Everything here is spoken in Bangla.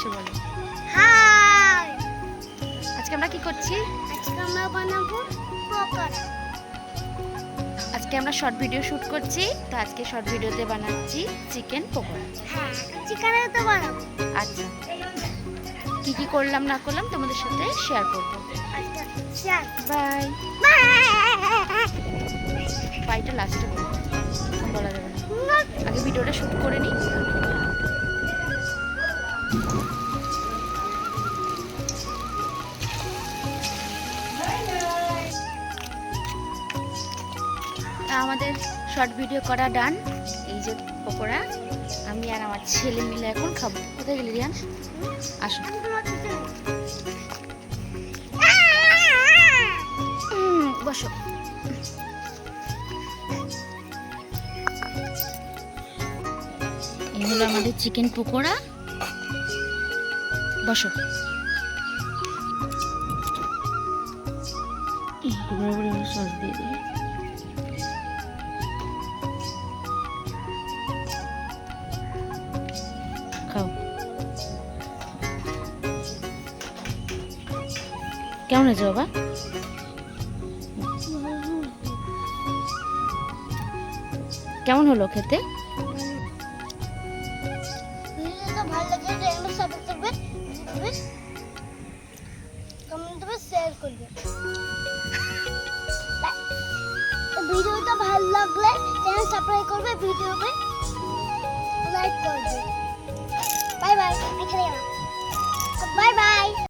এসে বলো। হাই, আজকে আমরা কি করছি? আজকে আমরা বানাবো পকোড়া। আজকে আমরা শর্ট ভিডিও শুট করছি, তো আজকে শর্ট ভিডিওতে বানাচ্ছি চিকেন পকোড়া। হ্যাঁ, চিকেনের তো বানাবো। আচ্ছা, কি কি করলাম না করলাম তোমাদের সাথে শেয়ার করবো। আচ্ছা, চল। বাই। বাই। বাইটা লাস্টে বলবো, এখন বলা যাবে না। আগে ভিডিওটা শুট করে নিই। আমাদের শর্ট ভিডিও করা ডান। এই যে পকোড়া আমি আর আমার ছেলে মিলে এখন খাবো। কোথায় গেলি রিয়ান? আসো। বসো। এই হলো আমাদের চিকেন পকোড়া। বসো। সস দিয়ে দিই। খাও। কেমন হয়েছে বাবা? কেমন হলো খেতে? ভিডিওটা ভালো লাগলে চ্যানেলটা সাবস্ক্রাইব করবেন, কমেন্ট করবেন, শেয়ার করবেন। ভিডিওটা ভালো লাগলে চ্যানেল সাবস্ক্রাইব করবে, ভিডিওতে লাইক করবে। Bye bye. Bye bye.